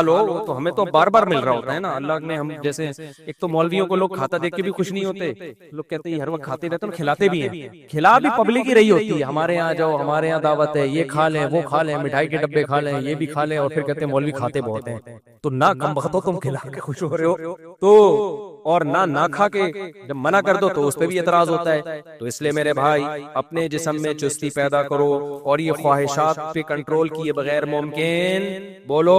لو تو ہمیں تو بار بار مل رہا ہوتا ہے نا. اللہ نے ہم جیسے ایک تو مولویوں کو لوگ کھاتا دیکھ کے بھی خوش نہیں ہوتے, لوگ کہتے ہیں ہر وقت کھاتے رہتے ہیں, کھلاتے بھی ہیں, کھلا بھی پبلک ہی رہی ہوتی ہے. ہمارے یہاں جاؤ, ہمارے یہاں دعوت ہے, یہ کھا لیں وہ کھا لیں, مٹھائی کے ڈبے کھا لیں, یہ بھی کھا لیں, اور پھر کہتے ہیں مولوی کھاتے بہت ہیں. تو نہ کم بخت ہو تم کھلا کے خوش ہو رہے ہو تو, اور نہ کھا کے جب منع کر دو تو اس پہ بھی اعتراض ہوتا ہے. تو اس لیے میرے بھائی اپنے جسم میں چستی پیدا کرو, اور یہ خواہشات پہ کنٹرول کیے بغیر ممکن بولو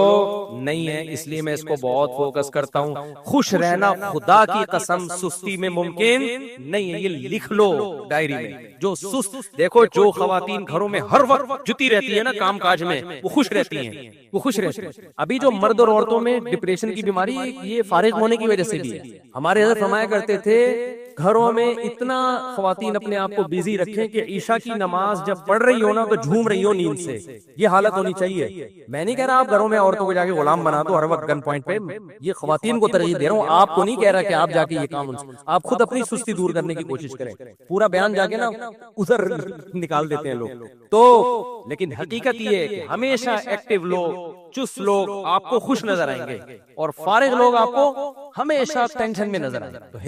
نہیں ہے. اس لیے میں اس کو بہت فوکس کرتا ہوں. خوش رہنا خدا کی قسم سستی میں ممکن نہیں ہے. یہ لکھ لو ڈائری میں. جو سست دیکھو, جو خواتین گھروں میں ہر وقت جتی رہتی ہے نا کام کاج میں, وہ خوش رہتی ہیں, وہ خوش رہتی ہیں. ابھی جو مرد اور عورتوں میں ڈپریشن کی بیماری یہ فارغ ہونے کی وجہ سے بھی ہے. ہمارے حضرت فرمایا کرتے تھے گھروں میں اتنا خواتین اپنے آپ کو بیزی رکھیں کہ عشاء کی نماز جب پڑھ رہی ہو نا تو جھوم رہی ہو نیند سے. یہ حالت ہونی چاہیے. میں نہیں کہہ رہا آپ گھروں میں عورتوں کو جا کے غلام بنا دو ہر وقت گن پوائنٹ پہ, یہ خواتین کو ترغیب دے رہا ہوں, آپ کو نہیں کہہ رہا کہ آپ جا کے یہ کام, آپ خود اپنی سستی دور کرنے کی کوشش کریں. پورا بیان جا کے نا ادھر نکال دیتے ہیں لوگ تو, لیکن حقیقت یہ ہے کہ ہمیشہ ایکٹیو لوگ, چست لوگ آپ کو خوش نظر آئیں گے, اور فارغ لوگ آپ کو ہمیشہ ٹینشن میں نظر آئیں گے. تو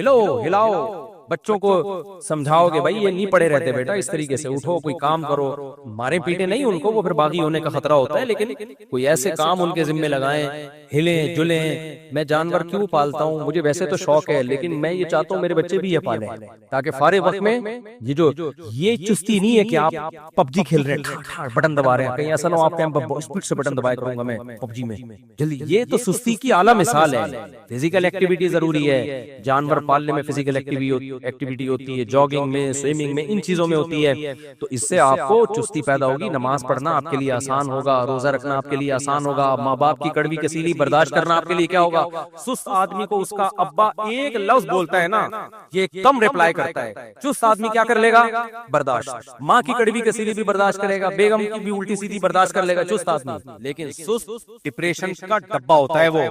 ہلاؤ بچوں کو سمجھاؤ کہ بھائی یہ نہیں پڑے رہتے بیٹا, اس طریقے سے اٹھو, کوئی کام کرو. مارے پیٹے نہیں ان کو, وہ پھر باغی ہونے کا خطرہ ہوتا ہے, لیکن کوئی ایسے کام ان کے ذمہ لگائیں, ہلیں جلیں. میں جانور کیوں پالتا ہوں, مجھے ویسے تو شوق ہے, لیکن میں یہ چاہتا ہوں میرے بچے بھی یہ پالیں, تاکہ فارغ وقت میں یہ چستی نہیں ہے کہ آپ پب جی کھیل رہے ہیں, بٹن دبا رہے ہیں, کہیں ایسا نہ ہو آپ کہیں اسپیڈ سے بٹن دبایا کروں گا میں پب جی میں جلدی. یہ تو سستی کی اعلیٰ مثال ہے. فزیکل ایکٹیویٹی ضروری ہے. جانور پالنے میں فزیکل ایکٹیویٹی ہوتی ہے, جاگنگ میں, سوئمنگ میں, ان چیزوں میں ہوتی ہے. تو اس سے آپ کو چستی پیدا ہوگی. نماز پڑھنا آپ کے لیے آسان ہوگا, روزہ رکھنا آپ کے لیے آسان ہوگا, ماں باپ کی کڑوی کسیلی برداشت کرنا آپ کے لیے کیا ہوگا. سست آدمی کو اس کا ابا ایک لفظ بولتا ہے نا, یہ کم ریپلائی کرتا ہے. چست آدمی کیا کر لے گا, برداشت. ماں کی کڑوی کسیلی بھی برداشت کرے گا, بیگم کی بھی الٹی سیدھی برداشت کر لے گا چست آدمی. لیکن سست ڈپریشن کا ڈبہ ہوتا ہے, وہ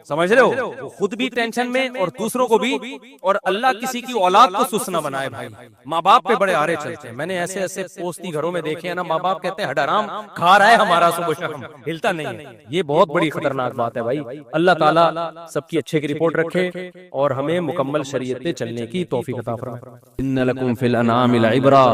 سمجھ رہے ہو, وہ خود بھی ٹینشن میں اور دوسروں کو بھی. اور اللہ کسی کی اولاد کو سست نہ بنائے بھائی. ماں باپ پہ بڑے آرے چلتے ہیں. میں نے ایسے ایسے پوستی گھروں میں دیکھے ہیں نا, ماں باپ کہتے ہیں ہٹ حرام کھا رہا ہے ہمارا صبح شام, ہلتا نہیں ہے. یہ بہت بڑی خطرناک بات ہے بھائی. اللہ تعالیٰ سب کی اچھے کی رپورٹ رکھے اور ہمیں مکمل شریعت پہ چلنے کی توفیق عطا فرمائے. ان لکم فی الانعام العبرہ,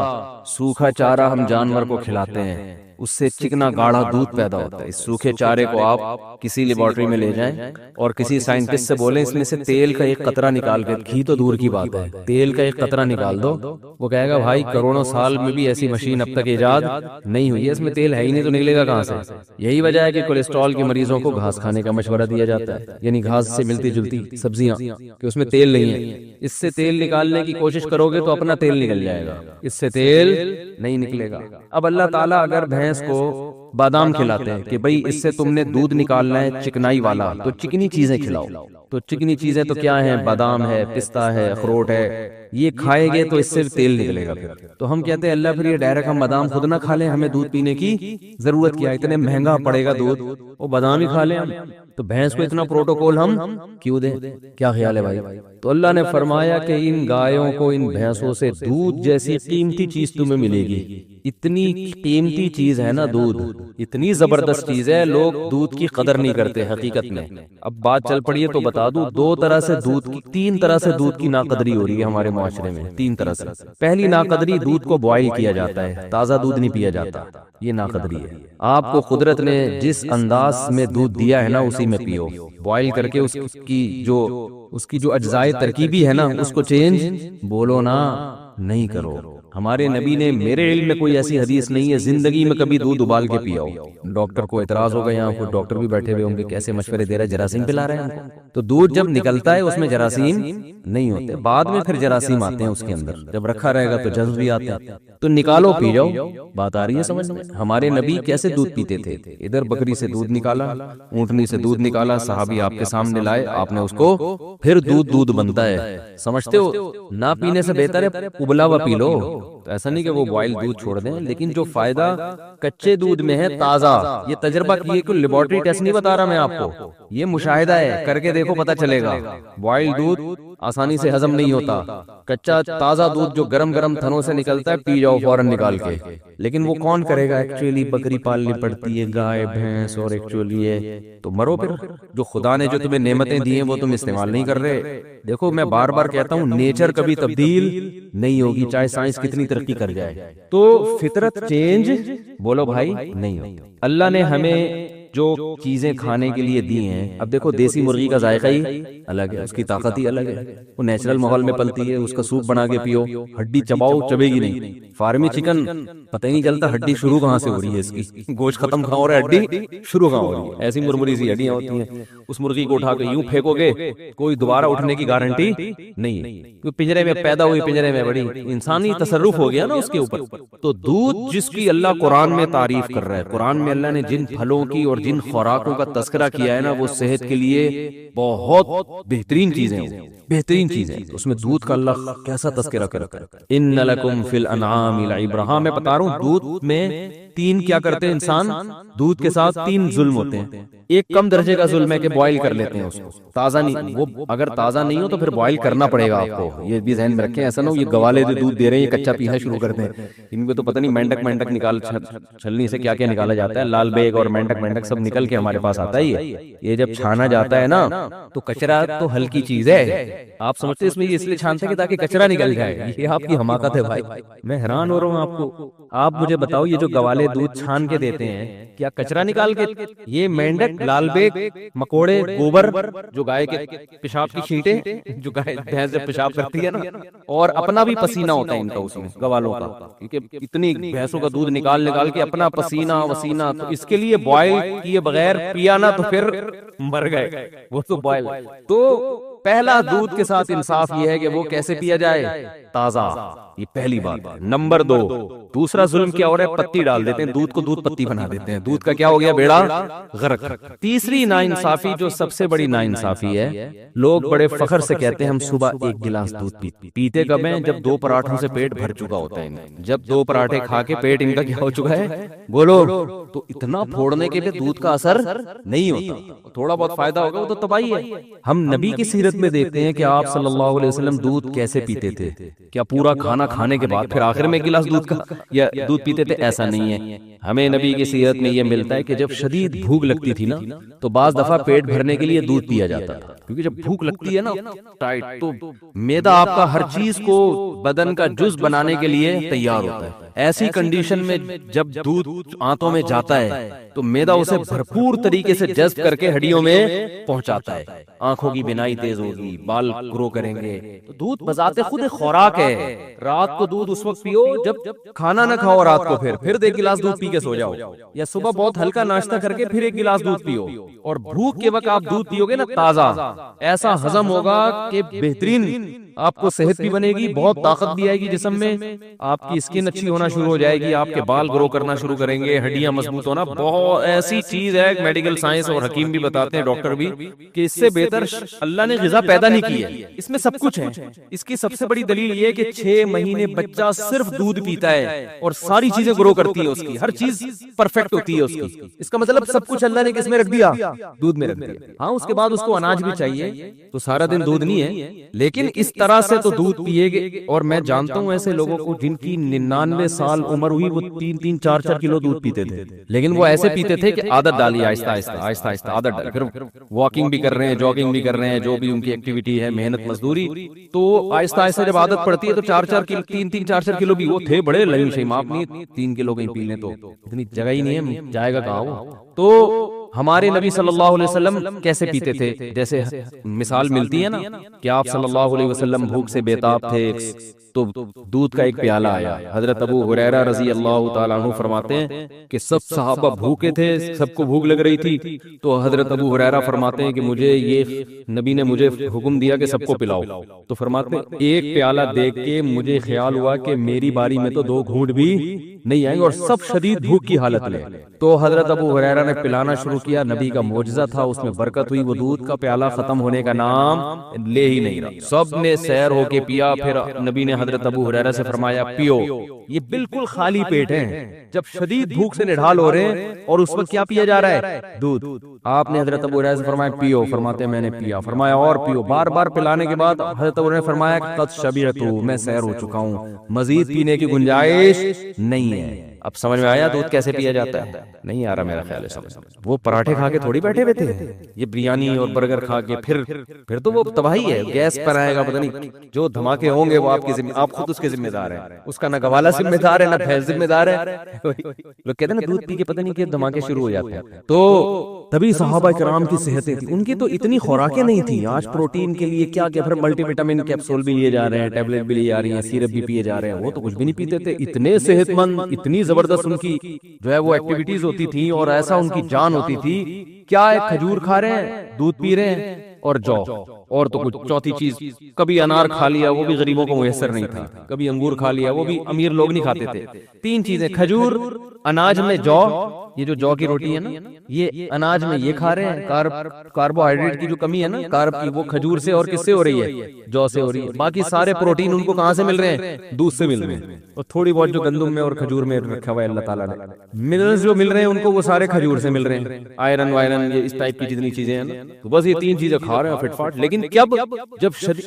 سوکھا چارہ ہم جانور کو کھلاتے ہیں, اس سے چکنا گاڑھا دودھ پیدا ہوتا ہے. اس سوکھے چارے کو آپ کسی لیبارٹری میں لے جائیں اور کسی سائنٹسٹ سے بولیں اس میں سے تیل کا ایک قطرہ نکال کے, گھی تو دور کی بات ہے, تیل کا ایک قطرہ نکال دو. وہ کہے گا بھائی کروڑوں سال میں بھی ایسی مشین اب تک ایجاد نہیں ہوئی ہے, اس میں تیل ہے ہی نہیں تو نکلے گا کہاں سے. یہی وجہ ہے کہ کولیسٹرول کے مریضوں کو گھاس کھانے کا مشورہ دیا جاتا ہے, یعنی گھاس سے ملتی جلتی سبزیاں, کہ اس میں تیل نہیں ہے. اس سے تیل نکالنے کی کوشش کرو گے تو اپنا تیل نکل جائے گا, اس سے تیل نہیں نکلے گا. اب اللہ تعالیٰ اگر بھینس کو بادام کھلاتے ہیں کہ بھئی اس سے تم نے دودھ نکالنا ہے چکنائی والا, تو چکنی چیزیں کھلاؤ. تو چکنی چیزیں تو کیا ہیں, بادام ہے, پستہ ہے, اخروٹ ہے, یہ کھائے گے تو اس سے تیل نکلے گا. پھر تو ہم کہتے ہیں اللہ پھر یہ ڈائریکٹ ہم بادام خود نہ کھا لیں, ہمیں دودھ پینے کی ضرورت کیا, اتنے مہنگا پڑے گا دودھ, وہ بادام ہی کھا لیں ہم. تو بھینس کو اتنا پروٹوکول ہم کیوں دیں, کیا خیال ہے بھائی. تو اللہ نے فرمایا کہ ان گایوں کو, ان بھینسوں سے دودھ جیسی قیمتی چیز تمہیں ملے گی. اتنی قیمتی چیز ہے نا دودھ, اتنی زبردست چیز ہے, لوگ دودھ کی قدر نہیں کرتے حقیقت میں. اب بات چل پڑی ہے تو بتا دوں, دو طرح سے دودھ کی, تین طرح سے دودھ کی ناقدری ہو رہی ہے ہمارے معاشرے میں, تین طرح سے. پہلی ناقدری, دودھ کو بوائل کیا جاتا ہے, تازہ دودھ نہیں پیا جاتا, یہ ناقدری ہے. آپ کو قدرت نے جس انداز میں دودھ دیا ہے نا اسی میں پیو. بوائل کر کے اس کی جو اجزائے ترکیبی ہے نا اس کو چینج بولو نا نہیں کرو. ہمارے نبی نے, میرے علم میں کوئی ایسی حدیث نہیں ہے زندگی میں کبھی دودھ ابال کے پیا ہو. ڈاکٹر کو اعتراض ہوگا, یہاں کوئی ڈاکٹر بھی بیٹھے ہوئے ہوں گے, کیسے مشورے دے رہا ہے, جراثیم پلا رہے ہیں. تو دودھ جب نکلتا ہے اس میں جراثیم نہیں ہوتے, بعد میں پھر جراثیم آتے ہیں اس کے اندر, جب رکھا رہے گا تو جذب بھی آتے ہیں. تو نکالو پی جاؤ. بات آ رہی ہے سمجھ میں. ہمارے نبی کیسے دودھ پیتے تھے, ادھر بکری سے دودھ نکالا, اونٹنی سے دودھ نکالا, صحابی آپ کے سامنے لائے, آپ نے اس کو, پھر دودھ بنتا ہے. سمجھتے ہو, نہ پینے سے بہتر ہے ابلا ہوا پی لو. تو ایسا نہیں کہ وہ بوائل دودھ چھوڑ دیں, لیکن جو فائدہ کچے دودھ میں ہے تازہ, یہ تجربہ کیے, کوئی لیبارٹری ٹیسٹ نہیں بتا رہا میں آپ کو, یہ مشاہدہ ہے, کر کے دیکھو پتہ چلے گا. بوائل دودھ آسانی سے ہضم نہیں ہوتا. کچا تازہ دودھ جو گرم گرم تھنوں سے نکلتا ہے پی جاؤ فوراً نکال کے. لیکن وہ کون کرے گا؟ ایکچولی بکری پالنی پڑتی ہے، گائے بھینس، اور ایکچولی ہے تو مرو پھر. جو خدا نے جو تمہیں نعمتیں دی ہیں وہ تم استعمال نہیں کر رہے. دیکھو میں بار بار کہتا ہوں نیچر کبھی تبدیل نہیں ہوگی چاہے سائنس کتنی ترقی کر جائے. تو فطرت چینج بولو بھائی نہیں ہوتی. اللہ نے ہمیں جو چیزیں کھانے کے لیے دی ہیں، اب دیکھو دیسی مرغی کا ذائقہ ہی الگ ہے، اس کی طاقت ہی الگ ہے. وہ نیچرل ماحول میں پلتی ہے، اس کا سوپ بنا کے پیو، ہڈی چباؤ چبے گی نہیں. فارمی چکن پتہ ہی نہیں چلتا ہڈی شروع کہاں سے ہو رہی ہے، اس کی گوشت ختم کہاں ہو رہا ہے، ہڈی شروع کہاں ہو رہی ہے. ایسی مرمری سی ہڈیاں ہوتی ہیں. اس مرغی کو اٹھا کے یوں پھینکو گے کوئی دوبارہ اٹھنے کی گارنٹی نہیں ہے. پنجرے میں پیدا ہوئی، پنجرے میں بڑی، انسانی تصرف ہو گیا نا اس کے اوپر. تو دودھ جس کی اللہ قرآن میں تعریف کر رہا ہے، قرآن میں اللہ نے جن پھلوں کی اور جن خوراکوں کا تذکرہ کیا ہے نا وہ صحت کے لیے بہت بہترین چیزیں ہیں، بہترین چیزیں. اس میں دودھ کا اللہ کیسا تذکرہ کرتا ہے. ان لکم فی الانعام لعبرہ. ہاں میں بتا رہا ہوں دودھ میں تین کیا کرتے ہیں انسان، دودھ کے ساتھ تین ظلم ہوتے ہیں. ایک کم درجے کا ظلم ہے کہ بوائل کر لیتے ہیں اس کو، تازہ نہیں. وہ اگر تازہ نہیں ہو تو پھر بوائل کرنا پڑے گا آپ کو. یہ بھی ذہن میں رکھیں، ایسا نہ ہو یہ گوالے جو دودھ دے رہے ہیں یہ کچا پینا شروع کر دیں. ان کو تو پتہ نہیں مینڈک نکال چھلنی سے کیا کیا نکالا جاتا ہے، لال بیگ اور مینڈک سب نکل کے ہمارے پاس آتا ہی ہے. یہ جب چھانا جاتا ہے نا تو کچرا تو ہلکی چیز ہے. آپ سمجھتے اس میں اس لیے چھانتے ہیں کہ تاکہ کچرا نکل جائے. یہ آپ کی حماقت ہے بھائی. میں حیران ہو رہا ہوں آپ کو. آپ مجھے بتاؤ یہ جو گوالے دودھ چھان کے دیتے ہیں کیا کچرا نکال کے؟ یہ مینڈک، لال بیگ، مکوڑے، گوبر، جو گائے کے پیشاب کی شیٹیں جو گائے بھینس جب پیشاب کرتی ہے نا، اور اپنا بھی پسینہ ہوتا ہے ان کا اس میں گوالوں کا، کیونکہ اتنی بھینسوں کا دودھ نکال کے اپنا پسینہ وسینہ. تو اس کے لیے بوائل کیے بغیر پیا نا تو پھر مر گئے. وہ تو بوائل. تو پہلا دودھ کے ساتھ انصاف یہ ہے کہ وہ کیسے پیا جائے، تازہ. یہ پہلی بات. نمبر 2 دوسرا ظلم کیا ہو رہا ہے، پتی ڈال دیتے ہیں دودھ کو، دودھ پتی بنا دیتے ہیں. دودھ کا کیا ہو گیا، بیڑا غرق. تیسری ناانصافی جو سب سے بڑی ناانصافی ہے، لوگ بڑے فخر سے کہتے ہیں ہم صبح 1 گلاس دودھ پیتے کب ہیں، جب 2 پراٹھوں سے پیٹ بھر چکا ہوتا ہے. جب 2 پراٹھے کھا کے پیٹ ان کا کیا ہو چکا ہے بولو، تو اتنا پھوڑنے کے بھی دودھ کا اثر نہیں ہوتا. تھوڑا بہت فائدہ ہوگا وہ تو تباہی ہے. ہم نبی کی سیرت میں دیکھتے ہیں کہ آپ صلی اللہ علیہ وسلم دودھ کیسے پیتے تھے. کیا پورا کھانا کھانے کے بعد پھر آخر میں 1 گلاس دودھ کا یا دودھ پیتے تھے؟ ایسا نہیں ہے. ہمیں نبی کی سیرت میں یہ ملتا ہے کہ جب شدید بھوک لگتی تھی نا تو بعض دفعہ پیٹ بھرنے کے لیے دودھ پیا جاتا تھا، کیونکہ جب بھوک لگتی ہے نا ٹائٹ تو معدہ آپ کا ہر چیز کو بدن کا جز بنانے کے لیے تیار ہوتا ہے. ایسی کنڈیشن میں جب دودھ آنتوں میں جاتا ہے تو معدہ اسے بھرپور طریقے سے جذب کر کے ہڈیوں میں پہنچاتا ہے. آنکھوں کی بینائی تیز ہوگی، بال گرو کریں گے. تو دودھ بذات خود خوراک ہے. رات کو دودھ اس وقت پیو جب کھانا نہ کھاؤ، رات کو پھر 1 گلاس دودھ پی کے سو جاؤ، یا صبح بہت ہلکا ناشتہ کر کے پھر 1 گلاس دودھ پیو. اور بھوک کے وقت آپ دودھ پیو گے نا تازہ، ایسا ہضم ہوگا کہ بہترین آپ کو صحت بھی بنے گی، بہت طاقت بھی آئے گی جسم میں، آپ کی اسکن اچھی ہونا شروع ہو جائے گی، آپ کے بال گرو کرنا شروع کریں گے، ہڈیاں مضبوط ہونا. بہت ایسی چیز ہے میڈیکل سائنس اور حکیم بھی بتاتے ہیں، ڈاکٹر بھی، کہ اس سے بہتر اللہ نے غذا پیدا نہیں کی ہے. اس میں سب کچھ ہے. اس کی سب سے بڑی دلیل یہ کہ 6 مہینے بچہ صرف دودھ پیتا ہے اور ساری چیزیں گرو کرتی ہیں، اس کی ہر چیز پرفیکٹ ہوتی ہے اس کی. اس کا مطلب سب کچھ اللہ نے کس میں رکھ دیا، دودھ میں رکھ دیا. ہاں اس کے بعد اس کو اناج بھی چاہیے، تو سارا دن دودھ نہیں ہے، لیکن اس طرح سے تو دودھ پیے گے. اور میں جانتا ہوں ایسے لوگوں کو جن کی 99 سال عمر ہوئی، وہ 3-3 4-4 کلو دودھ پیتے تھے، لیکن وہ ایسے پیتے تھے کہ عادت ڈالی، آہستہ آہستہ عادت ڈالی. پھر واکنگ بھی کر رہے ہیں، جاگنگ بھی کر رہے ہیں، جو بھی ان کی ایکٹیویٹی ہے، محنت مزدوری، تو آہستہ آہستہ جب عادت پڑتی ہے تو 4-4 کلو 3-3 4-4 کلو بھی وہ تھے بڑے لئیم شیم. آپ نہیں 3 کلو کہیں پی لیں تو اتنی جگہ ہی نہیں ہے، جائے گا کہاں وہ. تو ہمارے نبی صلی اللہ علیہ وسلم کیسے پیتے تھے، جیسے مثال ملتی ہے نا کہ آپ صلی اللہ علیہ وسلم بھوک سے بیتاب تھے تو دودھ کا ایک پیالہ آیا. حضرت ابو ہریرہ رضی اللہ تعالیٰ عنہ فرماتے ہیں کہ سب صحابہ بھوکے تھے، سب کو بھوک لگ رہی تھی، تو حضرت ابو ہریرہ فرماتے ہیں کہ مجھے یہ نبی نے مجھے حکم دیا کہ سب کو پلاؤ. تو فرماتے ہیں ایک پیالہ دیکھ کے مجھے خیال ہوا کہ میری باری میں تو 2 گھونٹ بھی نہیں آئیں گے، اور سب شدید بھوک کی حالت میں. تو حضرت ابو ہریرہ نے پلانا شروع کیا, نبی کا معجزہ تھا, اس میں برکت ہوئی, وہ دودھ کا پیالہ ختم ہونے کا نام لے ہی نہیں رہا. سب نے سیر ہو کے پیا. پھر نبی نے حضرت ابو ہریرہ سے فرمایا پیو. یہ بالکل خالی پیٹ ہیں, جب شدید بھوک سے نڈھال ہو رہے ہیں, اور اس وقت کیا پیا جا رہا ہے؟ دودھ. آپ نے حضرت ابو ہریرہ سے فرمایا پیو. فرماتے میں نے پیا. فرمایا اور پیو. بار بار پلانے کے بعد حضرت ابو ہریرہ نے فرمایا قد شبعت, میں سیر ہو چکا ہوں, مزید پینے کی گنجائش نہیں ہے. اب سمجھ میں آیا دودھ کیسے پیا جاتا ہے؟ نہیں آ رہا میرا خیال ہے سمجھ. وہ پراٹھے کھا کے تھوڑی بیٹھے ہوئے تھے, یہ بریانی اور برگر کھا کے پھر تو وہ تباہی ہے. گیس پر آئے گا, پتہ نہیں جو دھماکے ہوں گے وہ آپ خود اس کے ذمہ دار ہیں. اس کا نہ گوالا ذمہ دار ہے, نہ بھینس ذمہ دار ہے. لوگ کہتے ہیں نا دودھ پی کے پتہ نہیں کہ دھماکے شروع ہو جاتے ہیں. تو تبھی صحابہ کرام کی صحتیں تھی, ان کی تو اتنی خوراکیں نہیں تھیں. آج پروٹین کے لیے کیا کیا, پھر ملٹی وٹامن کیپسول بھی لیے جا رہے ہیں, ٹیبلٹ بھی لیے جا رہی ہیں, سیرپ بھی پیے جا رہے ہیں. وہ تو کچھ بھی نہیں پیتے تھے, اتنے صحت مند, اتنی زبردست ان کی جو ہے وہ ایکٹیویٹیز ہوتی تھی, اور ایسا ان کی جان ہوتی تھی. کیا ایک کھجور کھا رہے ہیں, دودھ پی رہے ہیں اور جو, اور تو کچھ چوتھی چیز, کبھی انار کھا لیا, وہ بھی غریبوں کو میسر نہیں تھا. کبھی انگور کھا لیا, وہ بھی امیر لوگ نہیں کھاتے تھے. 3 چیزیں, کھجور, اناج میں جو, یہ جو جو کی روٹی ہے نا, یہ اناج میں یہ کھا رہے ہیں. کاربوہائیڈریٹ کی جو کمی ہے نا, کارب کی, وہ کھجور سے اور کس سے ہو رہی ہے؟ جو سے ہو رہی ہے. باقی سارے پروٹین ان کو کہاں سے مل رہے ہیں؟ دودھ سے مل رہے ہیں. اور تھوڑی بہت جو گندم میں اور کھجور میں رکھا ہوا ہے اللہ تعالیٰ نے, منرلز جو مل رہے ہیں ان کو وہ سارے کھجور سے مل رہے ہیں. آئرن وائرن, یہ اس ٹائپ کی جتنی چیزیں ہیں نا, تو بس یہ 3 چیزیں کھا رہے ہیں فٹ فاٹ. لیکن جب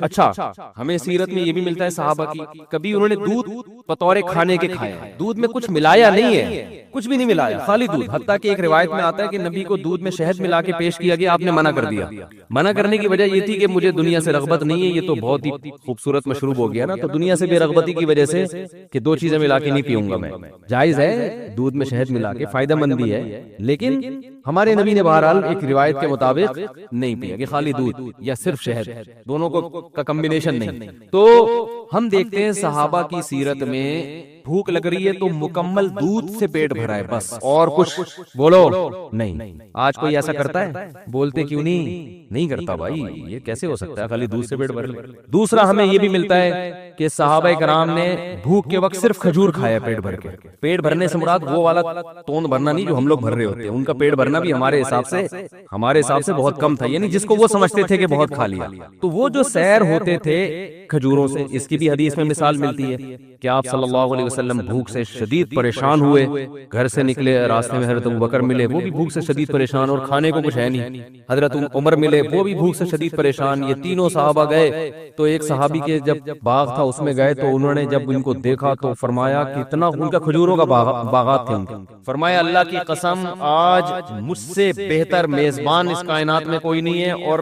اچھا, ہمیں سیرت میں یہ بھی ملتا ہے صحابہ کی, کبھی انہوں نے دودھ بطور کھانے کے کھایا, دودھ میں کچھ ملایا نہیں ہے, کچھ بھی نہیں ملایا, خالی دودھ. حتیٰ کہ ایک روایت میں آتا ہے کہ نبی کو دودھ میں شہد ملا کے پیش کیا گیا, آپ نے منع کر دیا. منع کرنے کی وجہ یہ تھی کہ مجھے دنیا سے رغبت نہیں ہے, یہ تو بہت ہی خوبصورت مشروب ہو گیا نا, تو دنیا سے بے رغبتی کی وجہ سے کہ 2 چیزیں ملا کے نہیں پیوں گا میں. جائز ہے دودھ میں شہد ملا کے, فائدہ مند بھی ہے, لیکن ہمارے نبی نے بہرحال ایک روایت کے مطابق نہیں پیا کہ خالی دودھ یا صرف شہد, دونوں کا کمبینیشن نہیں. تو ہم دیکھتے ہیں صحابہ کی سیرت میں بھوک لگ رہی ہے تو مکمل دودھ سے پیٹ بھرا ہے بس, اور کچھ بولو نہیں. آج کوئی ایسا کرتا ہے؟ بولتے کیوں نہیں کرتا بھائی, یہ کیسے ہو سکتا ہے خالی دودھ سے پیٹ بھر لے. دوسرا ہمیں یہ بھی ملتا ہے کہ صحابہ کرام نے بھوک کے وقت صرف کھجور کھایا پیٹ بھر کے. پیٹ بھرنے سے مراد وہ والا توند بھرنا نہیں جو ہم لوگ بھر رہے ہوتے ہیں, ان کا پیٹ بھرنا بھی ہمارے حساب سے بہت کم تھا, یعنی جس کو وہ سمجھتے تھے کہ بہت کھا لیا. تو وہ جو سیر ہوتے تھے کھجوروں سے, اس کی بھی حدیث میں مثال ملتی ہے کہ آپ صلی اللہ علیہ وسلم بھوک سے شدید پریشان ہوئے, گھر سے نکلے, راستے میں حضرت ابوبکر ملے, وہ بھی بھوک سے شدید پریشان اور کھانے کو کچھ ہے نہیں. حضرت عمر ملے, وہ بھی بھوک سے شدید پریشان. یہ تینوں صحابہ گئے, تو ایک صحابی کے جب باغ تھا اس میں گئے, تو انہوں نے جب ان کو دیکھا تو فرمایا کتنا, ان کا کھجوروں کا باغات تھے, فرمایا اللہ کی قسم آج مجھ سے بہتر میزبان اس کائنات میں کوئی نہیں ہے, اور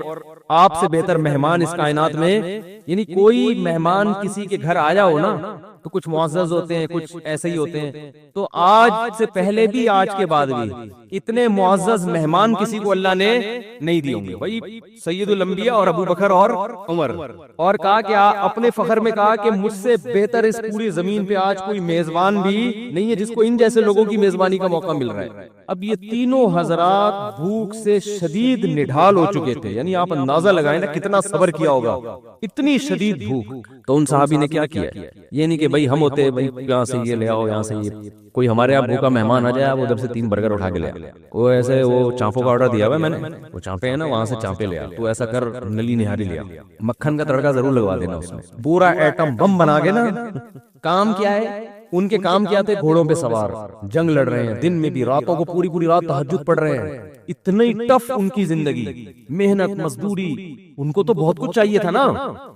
آپ سے بہتر مہمان اس کائنات میں, یعنی کوئی مہمان کسی کے گھر آیا ہو نا تو کچھ معزز ہوتے ہیں, کچھ ایسے ہی ہوتے ہیں. تو آج سے پہلے بھی, آج کے بعد بھی اتنے معزز مہمان کسی کو اللہ نے نہیں دیے ہوں گے بھائی. سید الانبیاء اور ابو بکر اور عمر, اور کہا کہ اپنے فخر میں کہا کہ مجھ سے بہتر اس پوری زمین پہ آج کوئی میزبان بھی نہیں ہے جس کو ان جیسے لوگوں کی میزبانی کا موقع مل رہا ہے. اب یہ تینوں حضرات بھوک سے شدید نڈھال ہو چکے تھے, یعنی آپ اندازہ لگائیں نا کتنا صبر کیا ہوگا, اتنی شدید بھوک. تو ان صحابی نے کیا کیا, یہ نہیں کہ بھائی ہم ہوتے بھائی یہاں سے یہ لے آؤ, یہاں سے یہ, کوئی ہمارے یہاں بھوکا مہمان آ جائے, وہ ادھر سے 3 برگر اٹھا کے لے آ, وہ ایسے وہ چانپوں کا آرڈر دیا ہوا میں نے, وہ چانپے ہیں نا وہاں سے چانپے لے آ, تو ایسا کر نلی نہاری لے آ, مکھن کا تڑکا ضرور لگوا دینا اس میں, پورا ایٹم بم بنا کے نا. کام کیا ہے ان کے, کام کیا تھے, گھوڑوں پہ سوار جنگ لڑ رہے ہیں, دن میں بھی, راتوں کو پوری رات تہجد پڑھ رہے ہیں. اتنی ٹف ان کی زندگی, محنت مزدوری, ان کو تو بہت کچھ چاہیے تھا نا.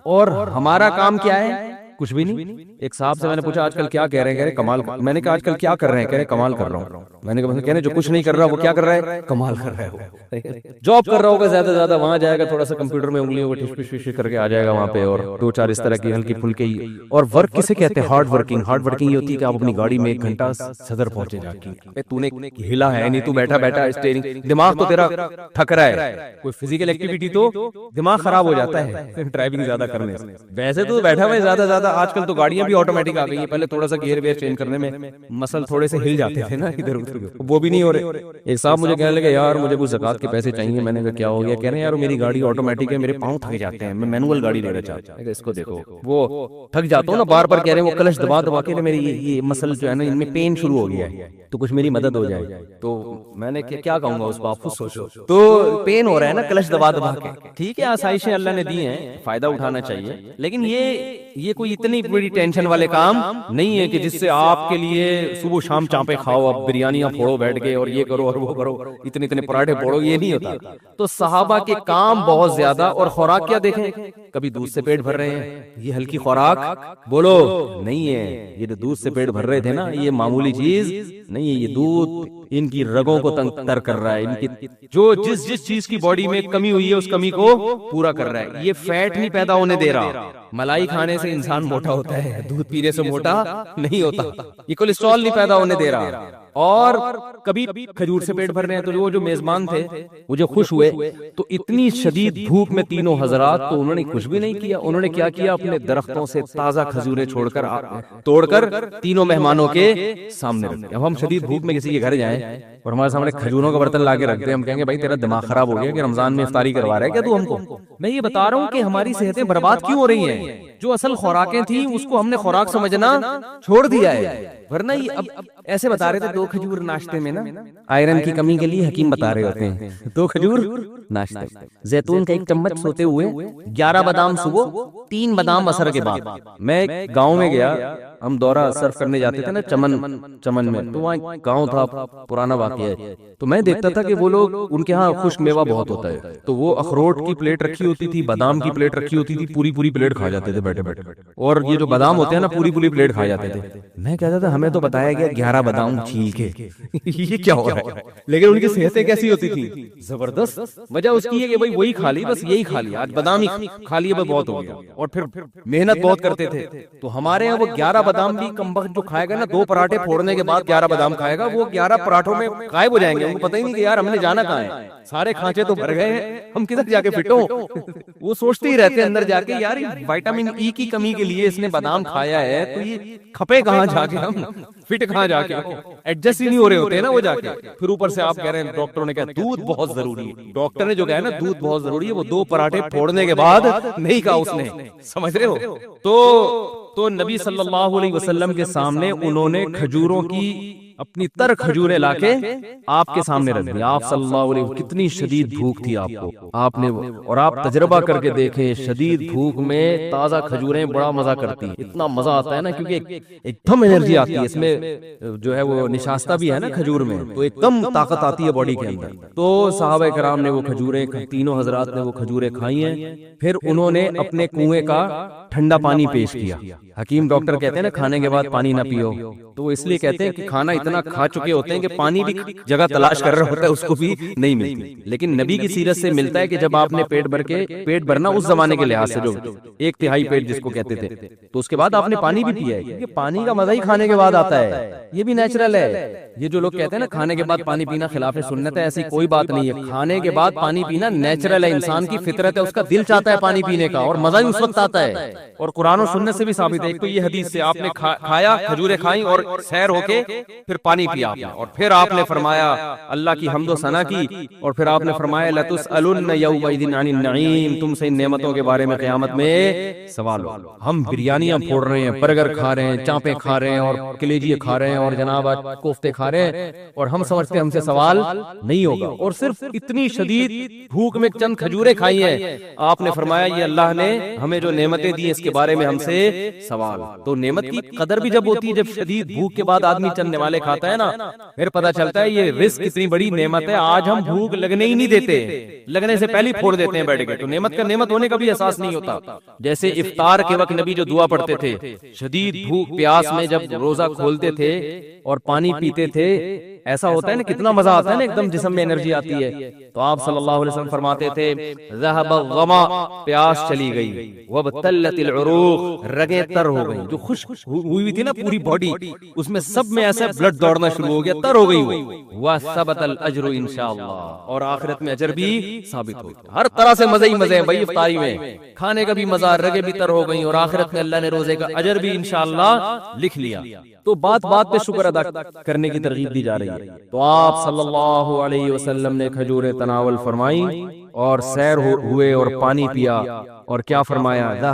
اور ہمارا کام کیا ہے, کچھ بھی نہیں. ایک صاحب سے میں نے پوچھا آج کل کیا کہہ رہے ہیں, کہہ رہے کمال. میں نے کہا آج کل کیا کر رہے ہیں, کہہ رہے کمال کر رہا ہوں. میں نے کہا کہنے جو کچھ نہیں کر رہا وہ کیا کر رہا ہے, کمال کر رہا ہے. جاب کر رہا ہوگا زیادہ سے زیادہ, وہاں جائے گا تھوڑا سا کمپیوٹر میں انگلیوں کو ٹش پش کر کے آ جائے گا وہاں پہ, اور 2-4 اس طرح کی ہلکی پھلکی. اور ورک کسے کہتے ہیں, ہارڈ ورکنگ. ہارڈ ورکنگ یہ ہوتی ہے کہ آپ اپنی گاڑی میں 1 گھنٹہ صدر پہنچے جا کے, تو نے ہلا ہے نہیں, تو بیٹھا اسٹیئرنگ, دماغ تو تیرا تھک رہا ہے, کوئی فزیکل ایکٹیویٹی تو دماغ خراب ہو جاتا ہے ڈرائیونگ زیادہ کرنے سے. ویسے تو بیٹھا ہوا زیادہ تھا. آج کل تو گاڑیاں بھی آٹومیٹک آ گئی ہیں, پہلے تھوڑا سا گیئر ویئر چینج کرنے میں مسل تھوڑے سے ہل جاتے تھے نا ادھر ادھر, وہ بھی نہیں ہو رہے. ایک صاحب مجھے کہنے لگے یار مجھے کچھ زکات کے پیسے چاہیے. میں نے کہا کیا ہو گیا؟ کہہ رہے ہیں یار میری گاڑی آٹومیٹک ہے, میرے پاؤں تھک جاتے ہیں, میں مینوئل گاڑی لینا چاہتا ہوں. اس کو دیکھو وہ تھک جاتا ہوں نا بار بار, کہہ رہے ہیں وہ کلچ دبا دبا کے میری یہ مسل جو ہے نا ان میں پین شروع ہو گیا ہے, تو کچھ میری مدد ہو جائے. تو میں نے کیا کہوں گا اس کو, آپ خود سوچو. تو پین ہو رہا ہے نا کلچ دبا دبا کے. ٹھیک ہے آسائشیں اللہ نے دی ہیں, فائدہ اٹھانا چاہیے, لیکن یہ کوئی اتنی بڑی ٹینشن والے کام نہیں ہے کہ جس سے آپ کے لیے صبح شام چانپے کھاؤ, آپ بریانیاں پھوڑو بیٹھ کے, اور یہ کرو اور وہ کرو, اتنے اتنے پراٹھے پھوڑو, یہ نہیں ہوتا. تو صحابہ کے کام بہت زیادہ, اور خوراک کیا دیکھیں, کبھی دودھ سے پیٹ بھر رہے ہیں, یہ ہلکی خوراک بولو نہیں ہے. یہ دودھ سے پیٹ بھر رہے تھے نا, یہ معمولی چیز نہیں ہے. یہ دودھ ان کی رگوں کو تر کر رہا ہے, ان کی جو جس چیز کی باڈی میں کمی ہوئی ہے اس کمی کو پورا کر رہا ہے. یہ فیٹ نہیں پیدا ہونے دے رہا. ملائی کھانے سے انسان موٹا ہوتا ہے, دودھ پینے سے موٹا نہیں ہوتا. یہ کولیسٹرول نہیں پیدا ہونے دے رہا. اور کبھی کھجور سے پیٹ بھر رہے ہیں. تو وہ جو میزبان تھے وہ جو خوش ہوئے, تو اتنی شدید بھوک میں تینوں حضرات, تو انہوں نے کچھ بھی نہیں کیا. انہوں نے کیا کیا, اپنے درختوں سے تازہ کھجوریں توڑ کر تینوں مہمانوں کے سامنے رکھ. اب ہم شدید بھوک میں کسی کے گھر جائیں اور ہمارے سامنے کھجوروں کا برتن لا کے رکھتے ہیں, ہم کہیں گے بھائی تیرا دماغ خراب ہو گیا کہ رمضان میں افطاری کروا رہا ہے کیا تو ہم کو؟ میں یہ بتا رہا ہوں کہ ہماری صحتیں برباد کیوں ہو رہی ہیں. جو اصل خوراکیں تھیں اس کو ہم نے خوراک سمجھنا چھوڑ دیا ہے. ورنہ یہ اب ایسے بتا رہے تھے 2 کھجور ناشتے میں نا, آئرن کی کمی کے لیے حکیم بتا رہے ہوتے ہیں 2 کھجور ناشتے, زیتون کا 1 چمچ سوتے ہوئے, 11 بادام صبح, 3 بادام عصر کے بعد. میں گاؤں میں گیا, ہم دورہ سرف کرنے جاتے تھے نا چمن میں, تو وہاں گاؤں تھا, پرانا واقعہ ہے. تو میں دیکھتا تھا کہ وہ لوگ, ان کے ہاں خشک میوہ بہت ہوتا ہے, تو وہ اخروٹ کی پلیٹ رکھی ہوتی تھی, بادام کی پلیٹ رکھی ہوتی تھی, پوری پلیٹ کھا جاتے تھے بیٹھے بیٹھے. اور یہ جو بادام ہوتے ہیں نا پوری پلیٹ کھا جاتے تھے. میں کہتا تھا ہمیں تو بتایا گیا 11 بادام چھیل کے, یہ کیا ہو رہا ہے. لیکن ان کی صحتیں کیسی ہوتی تھی, زبردست. وجہ اس کی ہے کہ بھائی وہی کھا لی, بس یہی کھا لیا, آج بادام ہی کھا لیے بہت ہو گیا. اور پھر محنت بہت کرتے تھے. تو ہمارے یہاں وہ 11 بادام بھی کم وقت جو کھائے گا نا, 2 پراٹھے پھوڑنے کے بعد 11 بادام کھائے گا, وہ 11 پراٹھوں میں غائب ہو جائیں گے. ان کو پتہ ہی نہیں کہ یار ہم نے جانا کہاں ہے, سارے کھانچے تو بھر گئے ہیں, ہم کدھر جا کے فٹو. وہ سوچتے ہی رہتے اندر جا کے یار وٹامن ای کی کمی کے لیے اس نے بادام کھایا ہے, تو یہ کھپے کہاں جا کے, ہم فٹ کہاں جا کے, ایڈجسٹ ہی نہیں ہو رہے ہوتے نا وہ جا کے. پھر اوپر سے آپ کہہ رہے ہیں ڈاکٹروں نے کہا دودھ بہت ضروری ہے. ڈاکٹر نے جو کہا نا دودھ بہت ضروری ہے, وہ 2 پراٹھے پھوڑنے کے بعد نہیں کہا اس نے, سمجھ رہے ہو. تو نبی صلی اللہ علیہ وسلم کے سامنے انہوں نے کھجوروں کی اپنی تر کھجوریں لا کے آپ کے سامنے رکھ دی. آپ صلی اللہ علیہ وسلم, کتنی شدید بھوک تھی آپ کو, آپ نے, اور آپ تجربہ کر کے دیکھیں, شدید بھوک میں تازہ کھجوریں بڑا مزہ کرتی ہیں. اتنا مزہ آتا ہے نا, کیونکہ ایک دم انرجی آتی ہے اس میں, جو ہے وہ نشاستہ بھی ہے نا کھجور میں, تو ایک دم طاقت آتی ہے باڈی کے اندر. تو صحابہ کرام نے وہ کھجوریں, تینوں حضرات نے وہ کھجوریں کھائی ہیں. پھر انہوں نے اپنے کنویں کا ٹھنڈا پانی پیش کیا. حکیم ڈاکٹر کہتے ہیں نا کھانے کے بعد پانی نہ پیو, تو وہ اس لیے کہتے ہیں کہ کھانا اتنا کھا چکے ہوتے ہیں کہ پانی بھی جگہ تلاش کر رہا ہوتا ہے, اس کو بھی نہیں ملتی. لیکن نبی کی سیرت سے ملتا ہے کہ جب آپ نے پیٹ بھرنا اس زمانے کے لحاظ سے, جو 1/3 پیٹ جس کو کہتے تھے, تو اس کے بعد آپ نے پانی بھی پیا ہے, کیونکہ پانی کا مزہ ہی کھانے کے بعد آتا ہے. یہ بھی نیچرل ہے. یہ جو لوگ کہتے ہیں نا کھانے کے بعد پانی پینا خلاف سنت ہے, ایسی کوئی بات نہیں ہے. کھانے کے بعد پانی پینا نیچرل ہے, انسان کی فطرت ہے, اس کا دل چاہتا ہے پانی پینے کا, اور مزہ بھی اس وقت آتا ہے. اور قرآن و سنت سے بھی ثابت ہے. ایک تو یہ حدیث سے, آپ نے کھایا, کھجوریں کھائیں اور سیر ہو کے پھر پانی پیا, اور پھر آپ نے فرمایا اللہ کی حمد و ثنا کی, اور پھر آپ نے فرمایا لَتُسْأَلُنَّ يَوْمَئِذٍ عَنِ النَّعِيمِ, تم سے ان نعمتوں کے بارے میں قیامت میں سوال ہو. ہم بریانیاں پھوڑ رہے ہیں, برگر کھا رہے ہیں, چانپیں کھا رہے ہیں, اور کلیجیے کھا رہے ہیں, اور جناب کوفتے کھا رہے ہیں, اور ہم سمجھتے ہیں ہم سے سوال نہیں ہوگا. اور صرف اتنی شدید بھوک میں چند کھجوریں کھائی ہیں, آپ نے فرمایا یہ اللہ نے ہمیں جو نعمتیں دی اس کے بارے میں ہم سے سوال. تو نعمت کی قدر بھی جب ہوتی ہے, جب شدید بھوک کے بعد آدمی چند نوالے کھاتا ہے نا, پھر پتا چلتا ہے یہ رزق کتنی بڑی نعمت ہے. آج ہم بھوک لگنے ہی نہیں دیتے, لگنے سے پہلے پھوڑ دیتے ہیں بیٹھ کے. تو نعمت کا نعمت ہونے کا بھی احساس نہیں ہوتا. جیسے افطار کے وقت نبی جو دعا پڑھتے تھے, شدید بھوک پیاس میں جب روزہ کھولتے تھے اور پانی پیتے تھے, ایسا ہوتا ہے نا کتنا مزہ آتا ہے نا، ایک دم جسم میں انرجی آتی ہے. تو آپ صلی اللہ علیہ وسلم فرماتے تھے ذهب الظما، پیاس چلی گئی، وابتلت العروق، رگیں تر ہو گئی. جو خشک ہوئی تھی نا پوری باڈی، اس میں سب میں ایسا بلڈ دوڑنا شروع ہو گیا، تر ہو گئی وہ. وثبت الاجر انشاءاللہ، اور آخرت میں اجر بھی ثابت ہو. ہر طرح سے مزے ہی مزے ہیں بھائی افطاری میں، کھانے کا بھی مزہ، رگیں بھی تر ہو گئی، اور آخرت میں اللہ نے روزے کا اجر بھی انشاءاللہ لکھ لیا. تو بات بات پہ شکر ادا کرنے کی ترغیب دی جا رہی ہے. تو آپ صلی اللہ علیہ وسلم نے کھجوریں تناول فرمائی اور سیر ہوئے اور پانی پیا، اور کیا فرمایا؟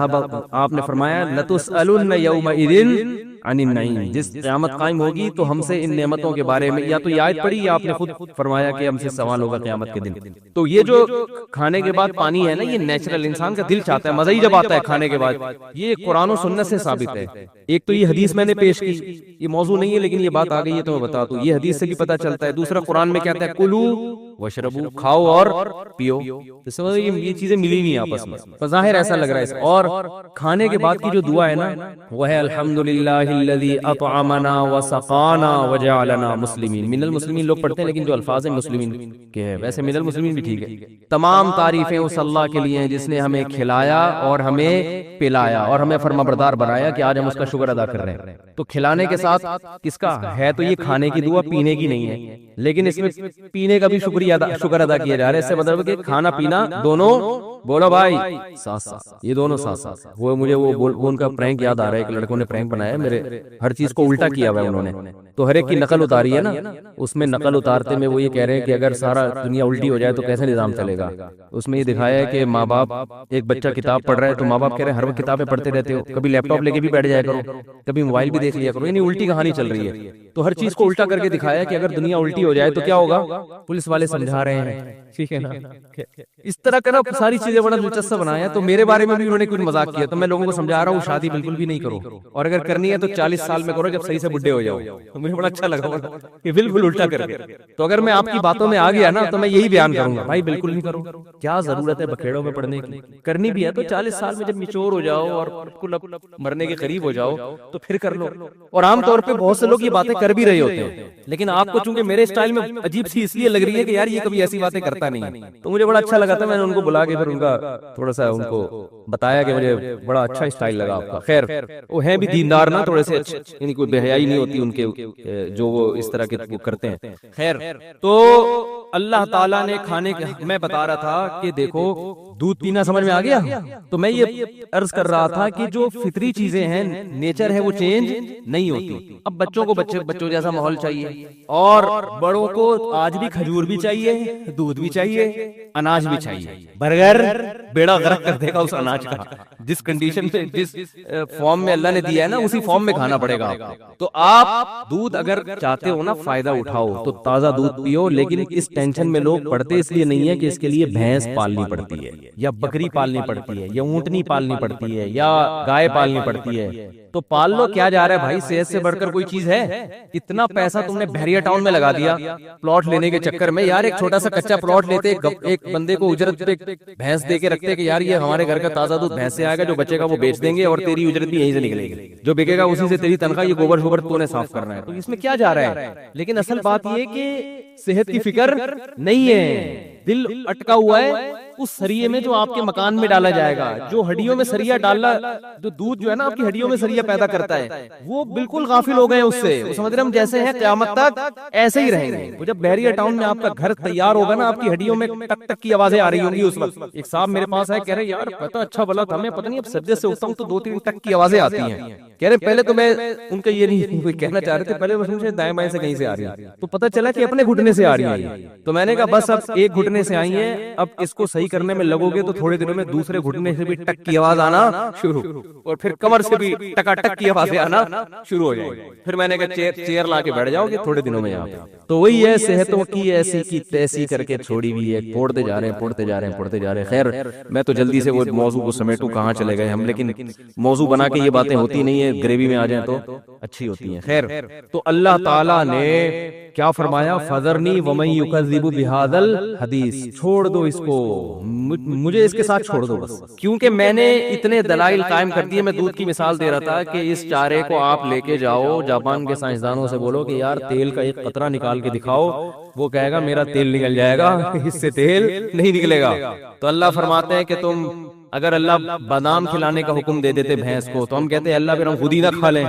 آپ نے فرمایا لَتُسْأَلُنَّ يَوْمَئِذٍ عَنِ النَّعِيمِ، جس قیامت قائم ہوگی تو ہم سے ان نعمتوں کے بارے میں، یا تو یہ آیت پڑھی یا آپ نے خود فرمایا کہ ہم سے سوال ہوگا قیامت کے دن. تو یہ جو کھانے کے بعد پانی ہے نا، یہ نیچرل انسان کا دل چاہتا ہے، مزہ ہی جب آتا ہے کھانے کے بعد. یہ قرآن و سنت سے ثابت ہے. ایک تو یہ حدیث میں نے پیش کی، یہ موضوع نہیں ہے لیکن یہ بات آ گئی ہے تو میں بتا دوں، یہ حدیث سے بھی پتہ چلتا ہے. دوسرا قرآن میں کہتا ہے کلو وشربو، کھاؤ اور پیو. یہ چیزیں ملی نہیں آپس میں، بظاہر ایسا لگ رہا ہے. اور کھانے کے بعد کی جو دعا ہے نا وہ ہے الحمدللہ الذی اطعمنا وسقانا وجعلنا مسلمین. من المسلمین لوگ پڑھتے ہیں لیکن جو الفاظ ہیں مسلمین کے ہیں، ویسے من المسلمین بھی ٹھیک ہے. تمام تعریفیں اس اللہ کے لیے ہیں جس نے ہمیں کھلایا اور ہمیں پلایا اور ہمیں فرمانبردار بنایا کہ آج ہم اس کا شکر ادا کر رہے ہیں. تو کھلانے کے ساتھ کس کا ہے؟ تو یہ کھانے کی دعا، پینے کی نہیں ہے، لیکن اس میں پینے کا بھی شکر ادا کیا جا رہا ہے. اس سے مطلب کہ کھانا پینا دونوں، بولو بھائی، ساتھ ساتھ، یہ دونوں ساتھ ساتھ. وہ مجھے وہ ان کا پرینک یاد آ رہا ہے، ایک لڑکوں نے پرینک بنایا میرے، ہر چیز کو الٹا کیا ہوا ہے انہوں نے. تو ہر ایک کی نقل اتاری ہے نا، اس میں نقل اتارتے میں وہ یہ کہہ رہے ہیں کہ اگر سارا دنیا الٹی ہو جائے تو کیسے نظام چلے گا. اس میں یہ دکھایا ہے کہ ماں باپ، ایک بچہ کتاب پڑھ رہا ہے تو ماں باپ کہہ رہے ہیں ہر وقت کتابیں پڑھتے رہتے ہو، کبھی لیپ ٹاپ لے کے بھی بیٹھ جایا کرو، کبھی موبائل بھی دیکھ لیا کرو. یعنی الٹی کہانی چل رہی ہے. تو ہر چیز کو الٹا کر کے دکھایا کہ اگر دنیا الٹی ہو جائے تو کیا ہوگا. پولیس والے سمجھا رہے ہیں، ٹھیک ہے نا. اس طرح کا نا ساری چیزیں بڑا دلچسپ بنایا. تو میرے بارے میں بھی انہوں نے کوئی مذاق کیا تو میں لوگوں کو سمجھا رہا ہوں شادی بالکل بھی نہیں کرو، اور اگر کرنی ہے تو 40 سال میں کرو جب صحیح سے بڈھے ہو جاؤ. تو مجھے بڑا اچھا لگا کہ بالکل الٹا کر کے. تو اگر میں آپ کی باتوں میں آ گیا نا تو میں یہی بیان کروں گا، بھائی بالکل نہیں کرو. کیا ضرورت ہے بکھیڑوں میں پڑھنے کی؟ کرنی بھی ہے تو 40 سال میں جب میچور ہو جاؤ اور بالکل مرنے کے قریب ہو جاؤ تو پھر کر لو. اور عام طور پہ بہت سے لوگ یہ باتیں کر بھی رہے ہوتے ہیں، لیکن آپ کو چونکہ میرے اسٹائل میں عجیب سی اس لیے لگ رہی ہے کہ یار یہ کبھی ایسی باتیں کرتا نہیں ہے. تو مجھے بڑا اچھا لگا تھا، میں نے ان کو بلا کے پھر ان کا تھوڑا سا ان کو بتایا کہ مجھے بڑا اچھا اسٹائل لگا آپ کا. خیر وہ ہیں بھی دیندار نا تھوڑے سے، یعنی کوئی بے حیائی نہیں ہوتی ان کے جو وہ اس طرح کے وہ کرتے ہیں. خیر تو اللہ تعالیٰ نے کھانے کے، میں بتا رہا تھا کہ دیکھو دودھ پینا سمجھ میں آ گیا. تو میں یہ عرض کر رہا تھا کہ جو فطری چیزیں ہیں، نیچر ہے، وہ چینج نہیں ہوتی. اب بچوں کو بچوں جیسا ماحول چاہیے، اور بڑوں کو آج بھی کھجور بھی چاہیے، دودھ بھی چاہیے، اناج بھی چاہیے. برگر بیڑا غرق کر دے گا اس اناج کا. جس کنڈیشن پہ، جس فارم میں اللہ نے دیا ہے نا، اسی فارم میں کھانا پڑے گا آپ کو. تو آپ دودھ اگر چاہتے ہو نا فائدہ اٹھاؤ تو تازہ دودھ پیو. لیکن اس ٹینشن میں لوگ پڑتے اس لیے نہیں ہے کہ اس کے لیے بھینس پالنی پڑتی ہے، یا بکری پالنی پڑتی ہے، یا اونٹنی پالنی پڑتی ہے، یا گائے پالنی پڑتی ہے. تو پال لو، کیا جا رہا ہے بھائی، صحت سے بڑھ کر کوئی چیز ہے؟ اتنا پیسہ تم نے بحریہ ٹاؤن میں لگا دیا پلاٹ لینے کے چکر میں. یار ایک چھوٹا سا کچا پلاٹ لیتے، ایک بندے کو اجرت پہ بھینس دے کے رکھتے کہ یار یہ ہمارے گھر کا تازہ دودھ بھینس سے آئے گا، جو بچے گا وہ بیچ دیں گے اور تیری اجرت بھی یہیں سے نکلے گی، جو بکے گا اسی سے تیری تنخواہ. یہ گوبر شوبر تو نے صاف کرنا ہے. تو اس میں کیا جا رہا ہے؟ لیکن اصل بات یہ کہ صحت کی فکر نہیں ہے. دل اٹکا ہوا ہے اس سریے میں جو آپ کے مکان میں ڈالا جائے گا. جو ہڈیوں میں سریا ڈالنا، جو دودھ جو ہے نا آپ کی ہڈیوں میں سریا پیدا کرتا ہے، وہ بالکل غافل ہو گئے اس سے. وہ سمجھ رہے ہم جیسے ہیں قیامت تک ایسے ہی رہیں گے. وہ جب بحریہ ٹاؤن میں آپ کا گھر تیار ہوگا نا، آپ کی ہڈیوں میں ٹک ٹک کی آوازیں آ رہی ہوں گی. اس وقت ایک صاحب میرے پاس آئے، کہہ رہے یار پتہ اچھا بلا تھا، میں پتہ نہیں اب سجدے سے اٹھتا ہوں تو 2-3 ٹک کی آوازیں آتی ہیں. کہہ رہے پہلے تو میں ان کا یہ نہیں کوئی کہنا چاہ رہے تھے، پہلے میں سمجھے دائیں بائیں سے کہیں سے آ رہی ہے، تو پتہ چلا کہ اپنے گھٹنے سے آ رہی ہے. تو میں نے کہا بس اب ایک گھٹنے سے آئی ہیں، اب اس کو صحیح کرنے میں لگو گے تو تھوڑے دنوں میں دوسرے گھٹنے سے بھی ٹک کی آواز آنا شروع، اور پھر کمر سے بھی ٹکا ٹک کی آوازیں آنا شروع ہو جائیں گی. پھر میں نے کہا چیئر لا کے بیٹھ جاؤ گے تھوڑے دنوں میں یہاں پہ. تو وہی ہے، صحتوں کی ایسی کی تیسی کر کے چھوڑی ہوئی ہے، پھوڑتے جا رہے ہیں. خیر میں تو جلدی سے وہ موضوع کو سمیٹوں، کہاں چلے گئے ہم. لیکن موضوع بنا کے یہ باتیں ہوتی نہیں ہے، گریوی میں آ جائیں تو اچھی ہوتی ہیں. خیر تو اللہ تعالیٰ نے کیا فرمایا؟ فذرنی ومن یکذب بہذا الحدیث، چھوڑ دو اس کو مجھے اس کے ساتھ چھوڑ دو بس، کیونکہ میں نے اتنے دلائل قائم کر دیے. میں دودھ کی مثال دے رہا تھا کہ اس چارے کو آپ لے کے جاؤ جاپان کے سائنسدانوں سے بولو کہ یار تیل کا ایک قطرہ نکال کے دکھاؤ، وہ کہے گا میرا تیل نکل جائے گا، اس سے تیل نہیں نکلے گا. تو اللہ فرماتے ہیں کہ تم اگر اللہ بادام کھلانے کا حکم دے دیتے بھینس کو تو ہم کہتے ہیں اللہ پھر ہم خود ہی نہ کھا لیں،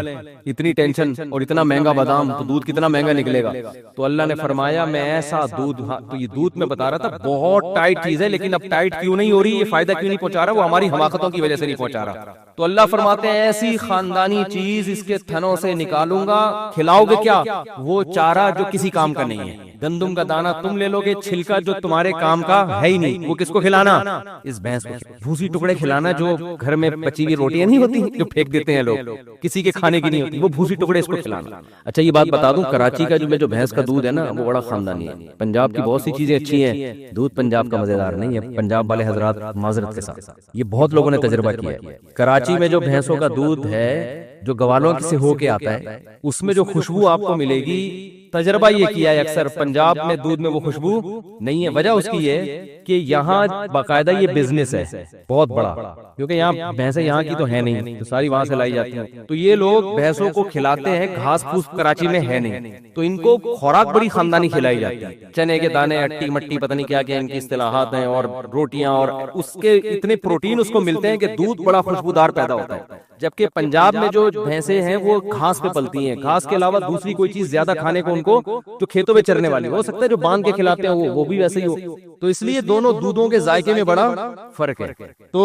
اتنی ٹینشن اور اتنا مہنگا بادام، تو دودھ کتنا مہنگا نکلے گا. تو اللہ نے فرمایا میں ایسا دودھ، تو یہ دودھ میں بتا رہا تھا بہت ٹائٹ چیز ہے، لیکن اب ٹائٹ کیوں نہیں ہو رہی، یہ فائدہ کیوں نہیں پہنچا رہا، وہ ہماری حماقتوں کی وجہ سے نہیں پہنچا رہا. تو اللہ فرماتے ہیں ایسی خاندانی چیز اس کے تھنوں سے نکالوں گا، کھلاؤ گے کیا؟ وہ چارہ جو کسی کام کا نہیں ہے. گندم کا دانہ تم لے لو گے، چھلکا جو تمہارے کام کا ہے ہی نہیں، وہ کس کو کھلانا؟ اس بھینس کو. بھوسی ٹکڑے کھلانا، جو گھر میں بچی ہوئی روٹیاں نہیں ہوتی جو پھینک دیتے ہیں لوگ، کسی کے کھانے کی نہیں ہوتی، وہ بھوسی ٹکڑے اس کو کھلانا. اچھا یہ بات بتا دوں، کراچی کا جو بھینس کا دودھ ہے نا وہ بڑا خاندانی ہے. پنجاب کی بہت سی چیزیں اچھی ہیں، دودھ پنجاب کا مزیدار نہیں ہے. پنجاب والے حضرات معذرت کے ساتھ، یہ بہت لوگوں نے تجربہ کیا ہے. کراچی میں جو بھینسوں کا دودھ ہے جو گوالوں سے ہو کے آتا ہے، اس میں جو خوشبو آپ کو ملے گی، تجربہ یہ کیا ہے اکثر پنجاب میں دودھ میں وہ خوشبو نہیں ہے. وجہ اس کی ہے کہ یہاں باقاعدہ یہ بزنس ہے بہت بڑا، کیونکہ یہاں بھینسیں یہاں کی تو ہے نہیں، تو ساری وہاں سے لائی جاتی ہیں. تو یہ لوگ بھینسوں کو کھلاتے ہیں، گھاس پھوس کراچی میں ہے نہیں، تو ان کو خوراک بڑی خاندانی کھلائی جاتی ہے. چنے کے دانے، اٹی مٹی، پتہ نہیں کیا کیا ان کی اصطلاحات ہیں، اور روٹیاں، اور اس کے اتنے پروٹین اس کو ملتے ہیں کہ دودھ بڑا خوشبودار پیدا ہوتا ہے. جبکہ پنجاب میں جو بھینسیں ہیں وہ گھاس پہ پلتی ہیں، گھاس کے علاوہ دوسری کوئی چیز زیادہ کھانے کو ان کو جو کھیتوں میں چرنے والی ہو سکتا ہے، جو باندھ کے کھلاتے ہیں وہ بھی ویسے ہی ہو. تو اس لیے دونوں دودھوں کے ذائقے میں بڑا فرق ہے. تو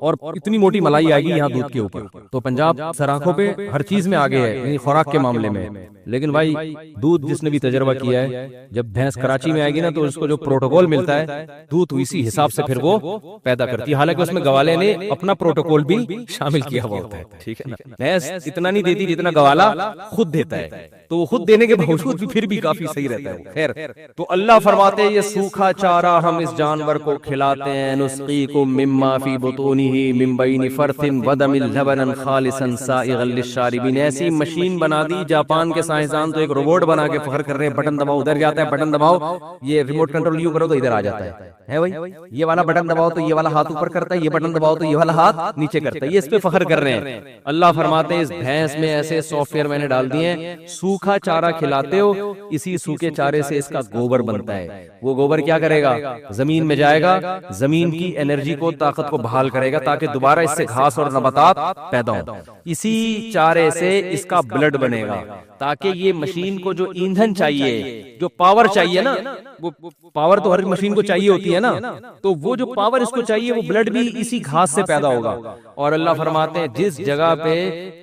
اور اتنی موٹی ملائی آئے گی یہاں دودھ کے اوپر. تو پنجاب سراخوں پہ ہر چیز میں آگے ہے، یعنی خوراک کے معاملے میں. لیکن بھائی دودھ جس نے بھی تجربہ کیا ہے، جب بھینس کراچی میں آئے گی نا تو اس کو جو پروٹوکول ملتا ہے دودھ اسی حساب سے پھر وہ پیدا کرتی ہے. حالانکہ اس میں گوالے نے اپنا پروٹوکول بھی شامل کیا ہوا ہوتا ہے. ٹھیک ہے نا، بھینس اتنا نہیں دیتی جتنا گوالا خود دیتا ہے، تو وہ خود دینے کے باوجود بھی پھر بھی کافی صحیح رہتا ہے. خیر، تو اللہ فرماتے ہیں یہ سوکھا چارہ ہم اس جانور کو کھلاتے ہیں. نسقیکم مما فی بطونہ من بین فرث ودم لبنا خالصا سائغا للشاربین. ایسی مشین بنا دی جاپان کے سائنسدان، تو ایک روبوٹ بنا کے فخر کر رہے ہیں، بٹن دباؤ ادھر جاتا ہے، بٹن دباؤ یہ ریموٹ کنٹرول یوں کرو تو ادھر آ جاتا ہے بھائی. یہ والا بٹن دباؤ تو یہ والا ہاتھ اوپر کرتا ہے، یہ بٹن دباؤ تو یہ والا ہاتھ نیچے کرتا ہے. یہ اس پہ فخر کر رہے ہیں. اللہ فرماتے ہیں اس بھینس میں ایسے سافٹ ویئر میں نے ڈال دیے ہیں، سوکھا چارہ کھلاتے ہو، اسی سوکھے چارے سے اس کا گوبر بنتا ہے. وہ گوبر کیا کرے گا؟ زمین میں جائے گا، زمین کی انرجی کو، طاقت کو بحال کرے گا تاکہ دوبارہ اس سے گھاس اور نباتات پیدا ہوں. اسی چارے سے اس کا بلڈ بنے گا تاکہ یہ مشین کو جو ایندھن چاہیے، جو پاور چاہیے نا، وہ پاور تو ہر مشین کو چاہیے ہوتی ہے نا، تو وہ جو پاور اس کو چاہیے وہ بلڈ بھی اسی گھاس سے پیدا ہوگا. اور اللہ فرماتے ہیں جس جگہ پہ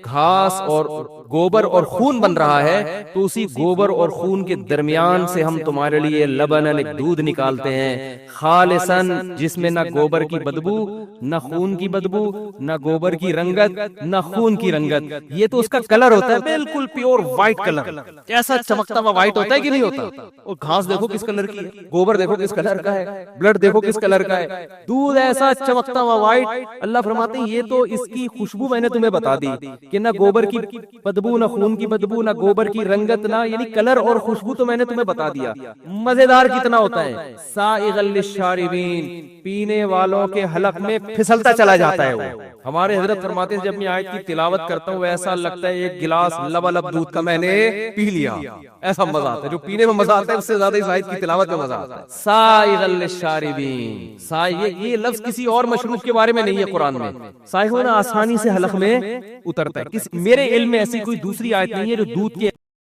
گھاس اور گوبر اور خون بن رہا ہے، تو اسی گوبر اور خون کے درمیان سے ہم تمہارے لیے لبنن ایک دودھ نکالتے ہیں، خالصاً، جس میں نہ گوبر کی بدبو، نہ خون کی بدبو، نہ گوبر کی رنگت، نہ خون کی رنگت. یہ تو اس کا کلر ہوتا ہے بالکل پیور وائٹ کلر، ایسا چمکتا ہوا وائٹ ہوتا ہے کہ نہیں ہوتا. اور گھاس دیکھو کس کلر کی ہے، گوبر دیکھو کس کلر کا ہے، بلڈ دیکھو کس کلر کا ہے، دودھ ایسا چمکتا ہوا وائٹ. اللہ فرماتے ہیں یہ تو اس کی خوشبو میں نے تمہیں بتا دی کہ نہ گوبر کی بدبو، نہ خون کی بدبو، نہ گوبر کی رنگت، نہ یعنی کلر اور خوشبو تو میں نے تمہیں بتا دیا. مزیدار کتنا ہوتا ہے، سائغا للشاربین، پینے والوں کے حلق میں پھسلتا چلا جاتا ہے. وہ ہمارے حضرت فرماتے ہیں جب میں آیت کی تلاوت کرتا ہوں ایسا لگتا ہے ایک گلاس لبالب دودھ کا میں نے پی لیا. ایسا مزہ آتا ہے، جو پینے میں مزہ آتا ہے اس سے زیادہ اس آیت کی تلاوت میں مزہ آتا ہے. سائغا للشاربین، یہ لفظ کسی اور مشروب کے بارے میں نہیں ہے قرآن میں. سائغا آسانی سے حلق میں اترتا ہے. میرے علم میں ایسی کوئی دوسری آیت نہیں ہے جو دودھ کے